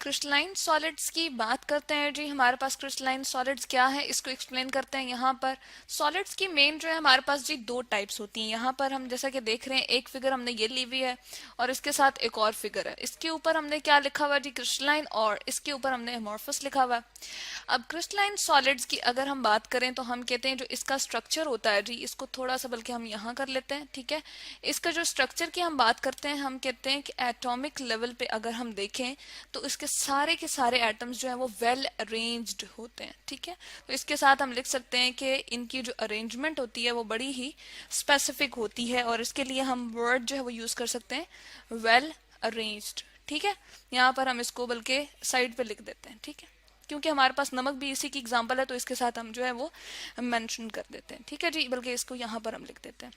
Crystalline solids की बात करते हैं जी। हमारे पास क्रिस्टलाइन सॉलिड्स क्या है इसको एक्सप्लेन करते हैं। यहाँ पर सॉलिड्स की मेन जो है हमारे पास जी दो टाइप्स होती हैं। यहाँ पर हम जैसा कि देख रहे हैं एक फिगर हमने ये ली हुई है और इसके साथ एक और फिगर है। इसके ऊपर हमने क्या लिखा हुआ है जी, क्रिस्टलाइन, और इसके ऊपर हमने एमोर्फस लिखा हुआ है। अब क्रिस्टलाइन सॉलिड्स की अगर हम बात करें तो हम कहते हैं जो इसका स्ट्रक्चर होता है जी, इसको थोड़ा सा बल्कि हम यहाँ कर लेते हैं, ठीक है। इसका जो स्ट्रक्चर की हम बात करते हैं, हम कहते हैं कि एटॉमिक लेवल पे अगर हम देखें तो इसके सारे के सारे एटम्स जो है वो वेल अरेंज्ड होते हैं, ठीक है। तो इसके साथ हम लिख सकते हैं कि इनकी जो अरेंजमेंट होती है वो बड़ी ही स्पेसिफिक होती है, और इसके लिए हम वर्ड जो है वो यूज कर सकते हैं वेल अरेंज्ड, ठीक है। यहाँ पर हम इसको बल्कि साइड पे लिख देते हैं, ठीक है, क्योंकि हमारे पास नमक भी इसी की एग्जांपल है तो इसके साथ हम जो है वो मेंशन कर देते हैं, ठीक है जी, बल्कि इसको यहाँ पर हम लिख देते हैं।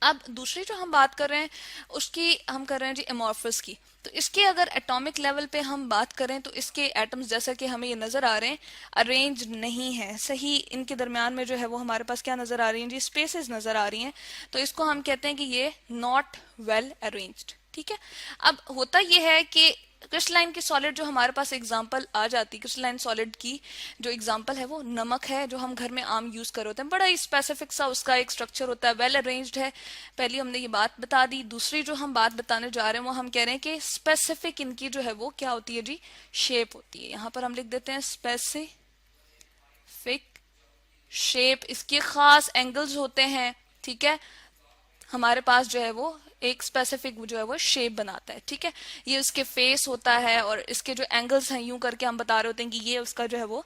अब दूसरी जो हम बात कर रहे हैं उसकी हम कर रहे हैं जी एमॉर्फस की। तो इसके अगर एटॉमिक लेवल पे हम बात करें तो इसके एटम्स जैसा कि हमें ये नजर आ रहे हैं अरेंज नहीं है सही, इनके दरमियान में जो है वो हमारे पास क्या नजर आ रही है जी, स्पेसेस नजर आ रही हैं। तो इसको हम कहते हैं कि ये नॉट वेल अरेंज्ड, ठीक है। अब होता यह है कि क्रिस्टलाइन की सॉलिड जो हमारे पास एग्जांपल आ जाती, क्रिस्टलाइन सॉलिड की जो एग्जांपल है वो नमक है, जो हम घर में आम यूज कर होते हैं। बड़ा ही स्पेसिफिक सा उसका एक स्ट्रक्चर होता है, वेल अरेंज्ड है। पहली हमने ये बात बता दी। दूसरी जो हम बात बताने जा रहे हैं वो हम कह रहे हैं कि स्पेसिफिक इनकी जो है वो क्या होती है जी, शेप होती है। यहाँ पर हम लिख देते हैं स्पेसिफिक शेप, इसके खास एंगल्स होते हैं, ठीक है। हमारे पास जो है वो एक स्पेसिफिक जो है वो शेप बनाता है, ठीक है। ये उसके फेस होता है और इसके जो एंगल्स हैं यूं करके हम बता रहे होते हैं कि ये उसका जो है वो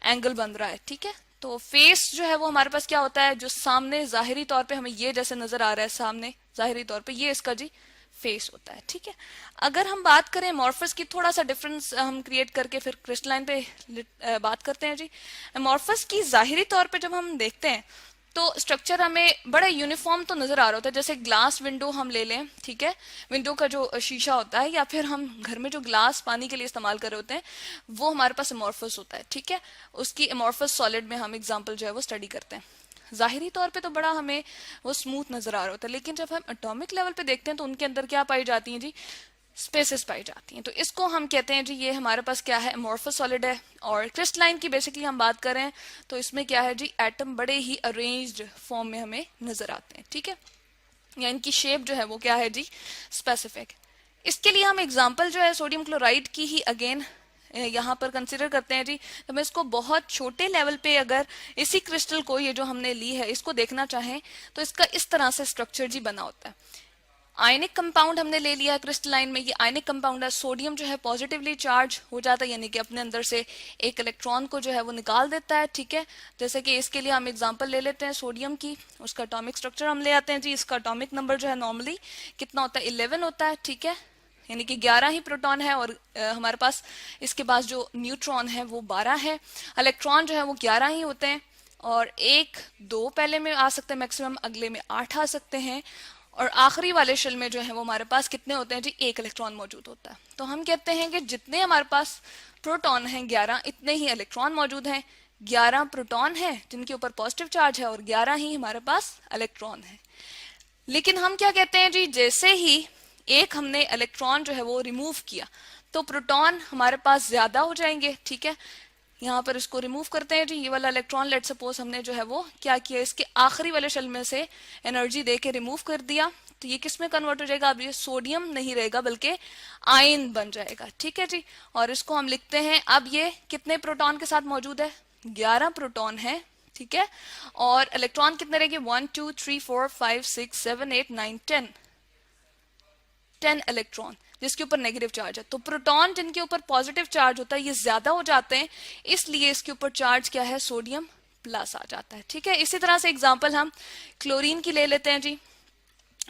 एंगल बन रहा है, ठीक है। तो फेस जो है वो हमारे पास क्या होता है, जो सामने जाहिरी तौर पे हमें ये जैसे नजर आ रहा है सामने जाहिरी तौर पे, ये इसका जी फेस होता है, ठीक है। अगर हम बात करें एमॉर्फस की, थोड़ा सा डिफरेंस हम क्रिएट करके फिर क्रिस्टलाइन पे बात करते हैं जी। एमॉर्फस की जाहिरी तौर पे जब हम देखते हैं तो स्ट्रक्चर हमें बड़ा यूनिफॉर्म तो नजर आ रहा होता है। जैसे ग्लास विंडो हम ले लें, ठीक है, विंडो का जो शीशा होता है या फिर हम घर में जो ग्लास पानी के लिए इस्तेमाल कर रहे होते हैं वो हमारे पास एमॉर्फस होता है, ठीक है। उसकी एमॉर्फस सॉलिड में हम एग्जांपल जो है वो स्टडी करते हैं। जाहिरी तौर पे तो बड़ा हमें वो स्मूथ नजर आ रहा होता है, लेकिन जब हम एटॉमिक लेवल पे देखते हैं तो उनके अंदर क्या पाई जाती है जी, स्पेसेस पाई जाती हैं। तो इसको हम कहते हैं जी ये हमारे पास क्या है, एमोर्फस सॉलिड है। और क्रिस्टलाइन की बेसिकली हम बात करें तो इसमें क्या है जी, एटम बड़े ही अरेंज्ड फॉर्म में हमें नजर आते हैं, ठीक है, या इनकी शेप जो है वो क्या है जी, स्पेसिफिक। इसके लिए हम एग्जांपल जो है सोडियम क्लोराइड की ही अगेन यहाँ पर कंसिडर करते हैं जी। तो मैं इसको बहुत छोटे लेवल पे अगर इसी क्रिस्टल को, ये जो हमने ली है, इसको देखना चाहें तो इसका इस तरह से स्ट्रक्चर जी बना होता है। आयनिक कंपाउंड हमने ले लिया है क्रिस्टलाइन में। ये आयनिक कंपाउंड है, सोडियम जो है पॉजिटिवली चार्ज हो जाता है, यानी कि अपने अंदर से एक इलेक्ट्रॉन को जो है वो निकाल देता है, ठीक है। जैसे कि इसके लिए हम एग्जांपल ले लेते हैं सोडियम की, उसका एटॉमिक स्ट्रक्चर हम ले आते हैं जी। इसका एटॉमिक नंबर जो है नॉर्मली कितना होता है, 11 होता है, ठीक है, यानी कि 11 ही प्रोटॉन है। और हमारे पास इसके पास जो न्यूट्रॉन है वो 12 है। इलेक्ट्रॉन जो है वो 11 ही होते हैं, और एक दो पहले में आ सकते हैं मैक्सिमम, अगले में 8 आ सकते हैं, और आखिरी वाले शेल में जो है वो हमारे पास कितने होते हैं जी, एक इलेक्ट्रॉन मौजूद होता है। तो हम कहते हैं कि जितने हमारे पास प्रोटॉन हैं 11, इतने ही इलेक्ट्रॉन मौजूद हैं। 11 प्रोटॉन हैं जिनके ऊपर पॉजिटिव चार्ज है और 11 ही हमारे पास इलेक्ट्रॉन है। लेकिन हम क्या कहते हैं जी, जैसे ही एक हमने इलेक्ट्रॉन जो है वो रिमूव किया तो प्रोटॉन हमारे पास ज्यादा हो जाएंगे, ठीक है। यहाँ पर इसको रिमूव करते हैं जी, ये वाला इलेक्ट्रॉन लेट सपोज हमने जो है वो क्या किया, इसके आखिरी वाले शेल में से एनर्जी दे के रिमूव कर दिया, तो ये किस में कन्वर्ट हो जाएगा, अब ये सोडियम नहीं रहेगा बल्कि आयन बन जाएगा, ठीक है जी। और इसको हम लिखते हैं, अब ये कितने प्रोटॉन के साथ मौजूद है, 11 प्रोटॉन है, ठीक है। और इलेक्ट्रॉन कितने रहेंगे, 1 2 3 4 5 6 7 8 9 10 इलेक्ट्रॉन जिसके ऊपर नेगेटिव चार्ज है। तो प्रोटॉन जिनके ऊपर पॉजिटिव चार्ज होता है ये ज्यादा हो जाते हैं, इसलिए इसके ऊपर चार्ज क्या है, सोडियम प्लस आ जाता है, ठीक है। इसी तरह से एग्जांपल हम क्लोरीन की ले लेते हैं जी।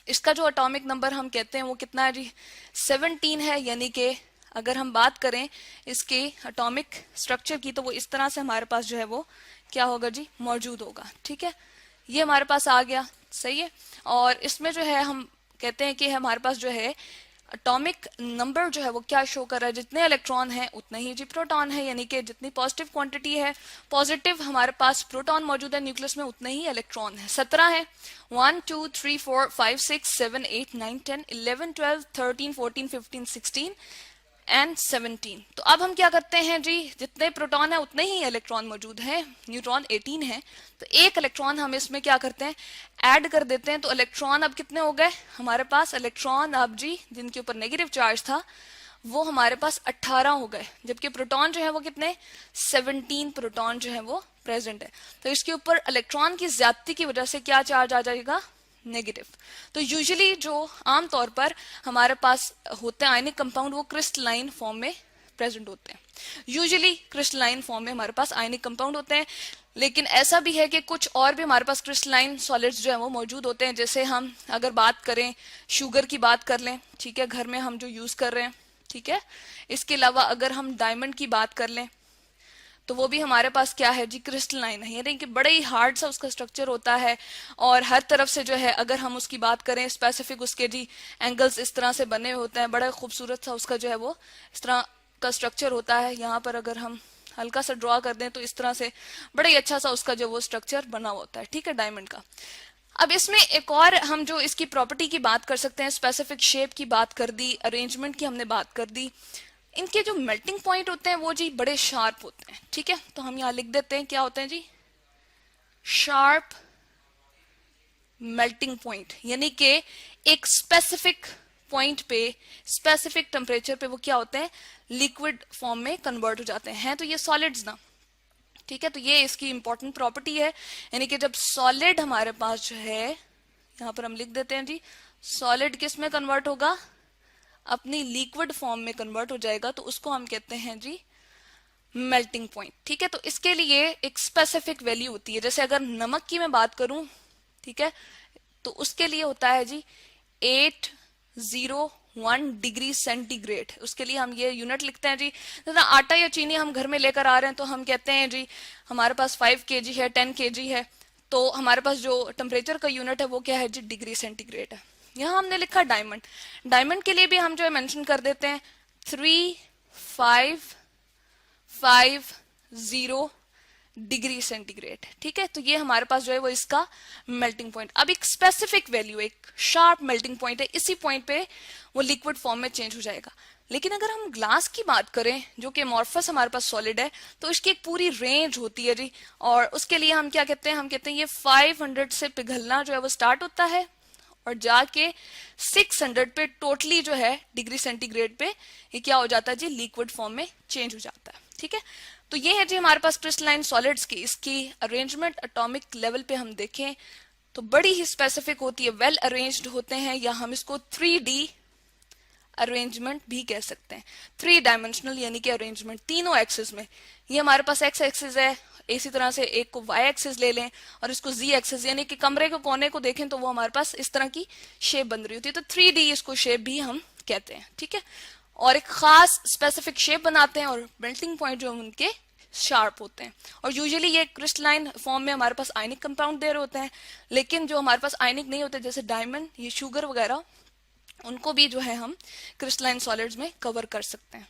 इसका जो एटॉमिक नंबर हम कहते हैं वो कितना है जी, 17 है। यानी कि अगर हम बात करें इसके एटॉमिक स्ट्रक्चर की तो वो इस तरह से हमारे पास जो है वो क्या होगा जी, मौजूद होगा, ठीक है। ये हमारे पास आ गया, सही है। और इसमें जो है हम कहते हैं कि हमारे पास जो है एटॉमिक नंबर जो है वो क्या शो कर रहा है, जितने इलेक्ट्रॉन है उतने ही जी प्रोटॉन है, यानी कि जितनी पॉजिटिव क्वांटिटी है, पॉजिटिव हमारे पास प्रोटॉन मौजूद है न्यूक्लियस में, उतने ही इलेक्ट्रॉन है। 17 है, 1 2 3 4 5 6 7 8 9 10 11 12 13 14 15 16 n17। तो अब हम क्या करते हैं जी, जितने प्रोटॉन है उतने ही इलेक्ट्रॉन मौजूद हैं, न्यूट्रॉन 18 है, तो एक इलेक्ट्रॉन हम इसमें क्या करते हैं, ऐड कर देते हैं। तो इलेक्ट्रॉन अब कितने हो गए हमारे पास, इलेक्ट्रॉन अब जी जिनके ऊपर नेगेटिव चार्ज था वो हमारे पास 18 हो गए, जबकि प्रोटॉन जो है वो कितने, 17 प्रोटॉन जो है वो प्रेजेंट है। तो इसके ऊपर इलेक्ट्रॉन की ज्यादती की वजह से क्या चार्ज आ जाएगा, नेगेटिव। तो यूजुअली जो आमतौर पर हमारे पास होते हैं आयनिक कंपाउंड, वो क्रिस्टलाइन फॉर्म में प्रेजेंट होते हैं। यूजुअली क्रिस्टलाइन फॉर्म में हमारे पास आयनिक कंपाउंड होते हैं, लेकिन ऐसा भी है कि कुछ और भी हमारे पास क्रिस्टलाइन सॉलिड्स जो है वो मौजूद होते हैं। जैसे हम अगर बात करें शुगर की बात कर लें, ठीक है, घर में हम जो यूज कर रहे हैं, ठीक है। इसके अलावा अगर हम डायमंड की बात कर लें तो वो भी हमारे पास क्या है जी, क्रिस्टलाइन है, यानी कि बड़ा ही हार्ड सा उसका स्ट्रक्चर होता है। और हर तरफ से जो है अगर हम उसकी बात करें स्पेसिफिक, उसके जी एंगल्स इस तरह से बने होते हैं, बड़ा खूबसूरत सा उसका जो है वो इस तरह का स्ट्रक्चर होता है। यहाँ पर अगर हम हल्का सा ड्रॉ कर दें तो इस तरह से बड़ा ही अच्छा सा उसका जो वो स्ट्रक्चर बना होता है, ठीक है, डायमंड का। अब इसमें एक और हम जो इसकी प्रॉपर्टी की बात कर सकते हैं, स्पेसिफिक शेप की बात कर दी, अरेंजमेंट की हमने बात कर दी। इनके जो मेल्टिंग पॉइंट होते हैं वो जी बड़े शार्प होते हैं, ठीक है। तो हम यहाँ लिख देते हैं क्या होते हैं जी, शार्प मेल्टिंग पॉइंट, यानी कि एक स्पेसिफिक पॉइंट पे, स्पेसिफिक टेम्परेचर पे वो क्या होते हैं, लिक्विड फॉर्म में कन्वर्ट हो जाते हैं। तो ये सॉलिड्स ना, ठीक है। तो ये इसकी इंपॉर्टेंट प्रॉपर्टी है, यानी कि जब सॉलिड हमारे पास जो है, यहां पर हम लिख देते हैं जी, सॉलिड किस में कन्वर्ट होगा, अपनी लिक्विड फॉर्म में कन्वर्ट हो जाएगा, तो उसको हम कहते हैं जी मेल्टिंग पॉइंट, ठीक है। तो इसके लिए एक स्पेसिफिक वैल्यू होती है। जैसे अगर नमक की मैं बात करूं, ठीक है, तो उसके लिए होता है जी 801 डिग्री सेंटीग्रेड। उसके लिए हम ये यूनिट लिखते हैं जी। जैसे आटा या चीनी हम घर में लेकर आ रहे हैं तो हम कहते हैं जी हमारे पास 5 kg है, 10 kg है, तो हमारे पास जो टेम्परेचर का यूनिट है वो क्या है जी, डिग्री सेंटीग्रेड है। यहाँ हमने लिखा डायमंड, डायमंड के लिए भी हम जो है मेंशन कर देते हैं 3550 डिग्री सेंटीग्रेड, ठीक है। तो ये हमारे पास जो है वो इसका मेल्टिंग पॉइंट। अब एक स्पेसिफिक वैल्यू, एक शार्प मेल्टिंग पॉइंट है, इसी पॉइंट पे वो लिक्विड फॉर्म में चेंज हो जाएगा। लेकिन अगर हम ग्लास की बात करें जो कि अमॉर्फस हमारे पास सॉलिड है, तो इसकी एक पूरी रेंज होती है जी, और उसके लिए हम क्या कहते हैं, हम कहते हैं ये 500 से पिघलना जो है वो स्टार्ट होता है और जाके 600 पे टोटली जो है डिग्री सेंटीग्रेड पे ये क्या हो जाता है जी, लिक्विड फॉर्म में चेंज हो जाता है, ठीक है। तो ये है जी हमारे पास क्रिस्टलाइन सॉलिड्स की, इसकी अरेंजमेंट एटॉमिक लेवल पे हम देखें तो बड़ी ही स्पेसिफिक होती है, वेल अरेंज्ड होते हैं, या हम इसको 3D अरेंजमेंट भी कह सकते हैं। 3 डायमेंशनल यानी कि अरेंजमेंट तीनों एक्सिस में। ये हमारे पास एक्स एक्सिस है, इसी तरह से एक को वाई एक्सिस ले लें और इसको जी एक्सिस, यानी कि कमरे के कोने को देखें तो वो हमारे पास इस तरह की शेप बन रही होती है। तो 3D इसको शेप भी हम कहते हैं, ठीक है। और एक खास स्पेसिफिक शेप बनाते हैं और मेल्टिंग पॉइंट जो उनके शार्प होते हैं। और यूजुअली ये क्रिस्टलाइन फॉर्म में हमारे पास आयनिक कंपाउंड दे रहे होते हैं, लेकिन जो हमारे पास आयनिक नहीं होते जैसे डायमंड, ये शुगर वगैरह, उनको भी जो है हम क्रिस्टलाइन सॉलिड्स में कवर कर सकते हैं।